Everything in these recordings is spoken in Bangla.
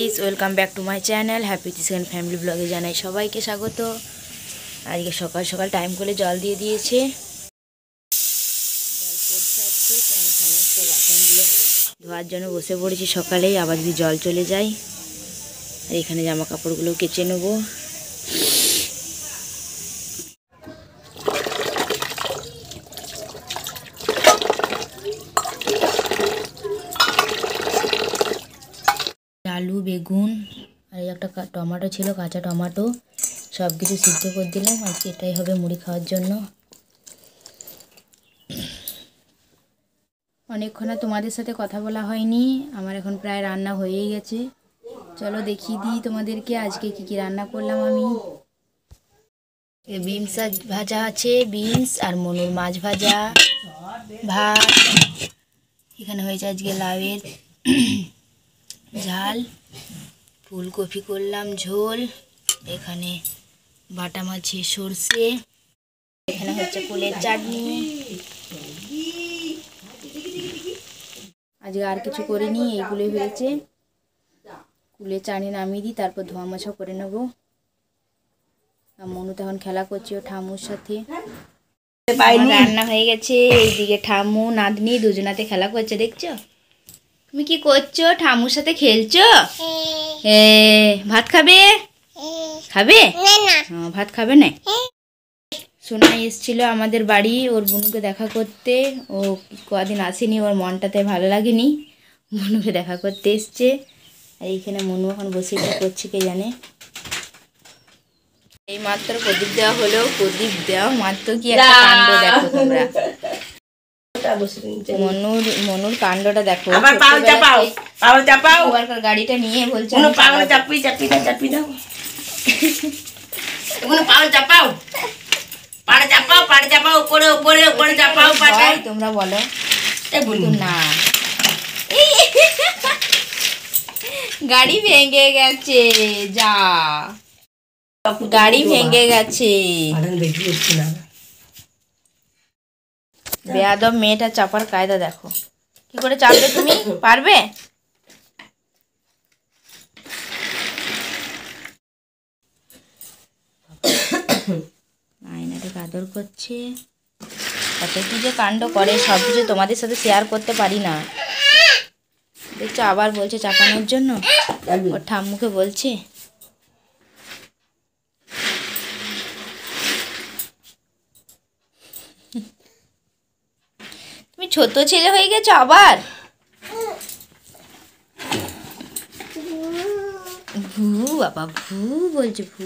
Guys, welcome back to my channel happy kitchen family ব্লগে জানাই সবাইকে স্বাগত। আজকে সকাল সকাল টাইম করে জল দিয়ে দিয়েছে। জল পড়ছে আজকে, তো আমি সমস্ত বাসনগুলো ধোয়ার জন্য বসে পড়েছি সকালেই, আবার যদি জল চলে যায়। আর এখানে জামা কাপড়গুলো কেচে নেবো। আলু, বেগুন আর একটা টমেটো ছিল, কাঁচা টমেটো, সব কিছু সিদ্ধ করে দিলাম। আজকে এটাই হবে মুড়ি খাওয়ার জন্য। অনেকক্ষণ তোমাদের সাথে কথা বলা হয়নি, আমার এখন প্রায় রান্না হয়েই গেছে। চলো দেখিয়ে দিই তোমাদেরকে আজকে কি কি রান্না করলাম আমি। বিনস ভাজা আছে, বিনস আর মনুর মাছ ভাজা, ভাত। এখানে হয়েছে আজকে লাউয়ের ঝাল, ফুলকপি করলাম ঝোল, এখানে বাটা মাছের সর্ষে, এখানে হচ্ছে ফুলের চাটনি। আজকে আর কিছু করিনি, এইগুলোই হয়েছে। ফুলের চাটনি নামিয়ে দিই, তারপর ধোয়া মোছা করে নেব। আর মনু তখন খেলা করছে ও ঠাম্মুর সাথে। রান্না হয়ে গেছে, এইদিকে ঠাম্মু নাতনি দুজনাতে খেলা করছে, দেখছো? তুমি কি করছো? ঠাম্মুর সাথে খেলছো? ভাত খাবে? খাবে? ভাত খাবে না? সোনা এসেছিল আমাদের বাড়ি ওর বোনুকে দেখা করতে। ও কদিন আসেনি, ওর মনটাতে ভালো লাগেনি, বোনুকে দেখা করতে এসছে। আর এইখানে মনু এখন বসে কি করছে কে জানে। এই মাত্র প্রদীপ দেওয়া হলো, প্রদীপ দেওয়া মাত্র কি একটা কাণ্ড দেখো তোমরা। মনুর কাণ্ডটা দেখো। গাড়িটা নিয়ে বলছে তোমরা বলো না। গাড়ি ভেঙে গেছে, যা গাড়ি ভেঙে গেছে। বেয়াদব মেয়েটা চাপার কায়দা দেখো, কি করে চাপবে। তুমি পারবে? আয়নাটাকে আদর করছে। কত কি যে কাণ্ড করে, সব কিছু তোমাদের সাথে শেয়ার করতে পারি না। দেখছো আবার বলছে চাপানোর জন্য, ওর ঠাম্মুকে বলছে। তুমি ছোট ছেলে হয়ে গেছো আবার। ভু বাবা, ভু বলছে, ভু।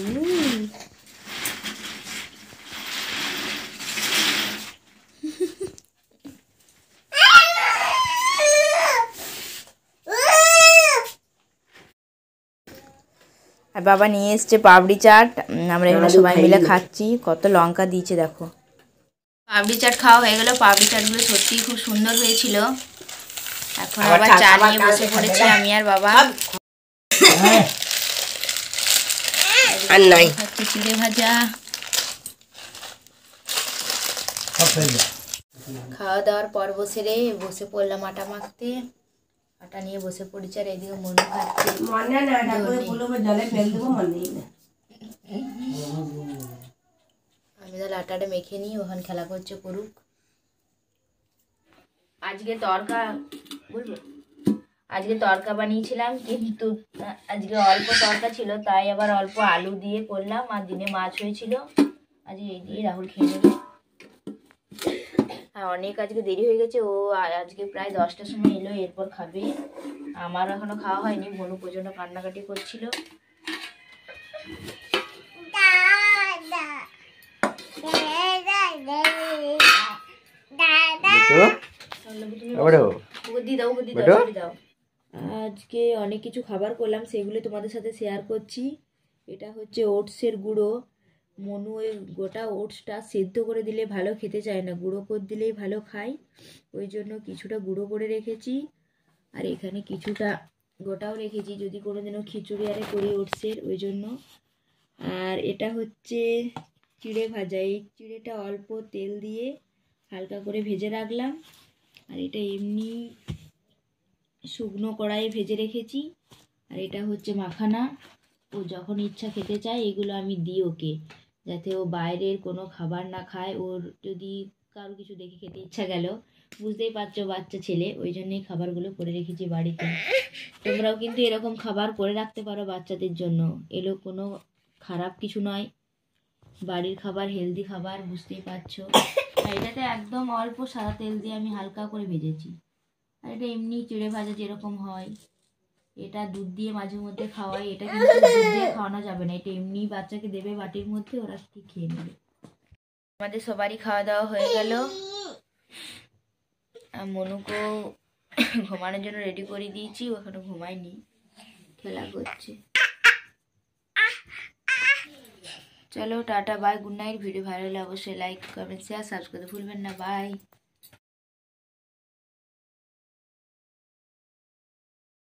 আর বাবা নিয়ে এসছে পাপড়ি চাট, আমরা এখানে সবাই মিলে খাচ্ছি। কত লঙ্কা দিয়েছে দেখো। পাপড়ি চাট খাওয়া হয়ে গেল। পাপড়ি চাটগুলো সত্যিই খুব সুন্দর হয়েছিল। এখন আবার চা নিয়ে বসে পড়েছি আমি আর বাবা। খাচ্ছি চিড়ে ভাজা। খাওয়া দাওয়ার পর বসে পড়লাম আটা মাখতে। আটা নিয়ে বসে পড়েছি, আর এদিকে মনু খাচ্ছে। আমি তাহলে আটাটা মেখে নিই, ওখানে খেলা করছে করুক। আজকে তরকা বানিয়েছিলাম, কিন্তু আজকে অল্প তরকা ছিল, তাই আবার অল্প আলু দিয়ে করলাম। আর দিনে মাছ হয়েছিল, আজকে এই দিয়ে রাহুল খেয়ে নেবে। আর অনেক আজকে দেরি হয়ে গেছে, ও আজকে প্রায় 10টার সময় এলো, এরপর খাবে। আমার এখনো খাওয়া হয়নি, মনু প্রচণ্ড কান্নাকাটি করছিল। আজকে অনেক কিছু খাবার করলাম, সেগুলো তোমাদের সাথে শেয়ার করছি। এটা হচ্ছে ওটসের গুঁড়ো। মনু ওই গোটা ওটসটা সেদ্ধ করে দিলে ভালো খেতে চায় না, গুঁড়ো করে দিলেই ভালো খায়। ওই জন্য কিছুটা গুঁড়ো করে রেখেছি, আর এখানে কিছুটা গোটাও রেখেছি, যদি কোনোদিনও খিচুড়ি আরে করি ওটসের, ওই জন্য। আর এটা হচ্ছে চিড়ে ভাজা। এই চিড়েটা অল্প তেল দিয়ে হালকা করে ভেজে রাখলাম। আর এটা এমনি শুকনো কড়াইয়ে ভেজে রেখেছি। আর এটা হচ্ছে মাখানা। ও যখন ইচ্ছা খেতে চায় এগুলো আমি দিই ওকে, যাতে ও বাইরের কোনো খাবার না খায়। ওর যদি কারো কিছু দেখে খেতে ইচ্ছা গেল, বুঝতেই পারছো বাচ্চা ছেলে, ওই জন্যই খাবারগুলো করে রেখেছি বাড়িতে। তোমরাও কিন্তু এরকম খাবার করে রাখতে পারো বাচ্চাদের জন্য, এগুলো কোনো খারাপ কিছু নয়, বাড়ির খাবার, হেলদি খাবার, বুঝতেই পারছো। আর এটাতে একদম অল্প সাদা তেল দিয়ে আমি হালকা করে ভেজেছি। আর এটা এমনি চিড়ে ভাজা যেরকম হয়, এটা দুধ দিয়ে মাঝে মধ্যে খাওয়াই। এটা কিন্তু দুধ দিয়ে খাওয়ানো যাবে না, এটা এমনি বাচ্চাকে দেবে বাটির মধ্যে, ওরা ঠিক খেয়ে নেবে। আমাদের সবারই খাওয়া দাওয়া হয়ে গেল। মনুকেও ঘুমানোর জন্য রেডি করে দিয়েছি, ও এখনো ঘুমায়নি, খেলা করছে। চলো tata, bye, good night. Video ভালো হলে অবশ্যই লাইক, কমেন্ট, শেয়ার, সাবস্ক্রাইব করতে ভুলবেন না। বাই।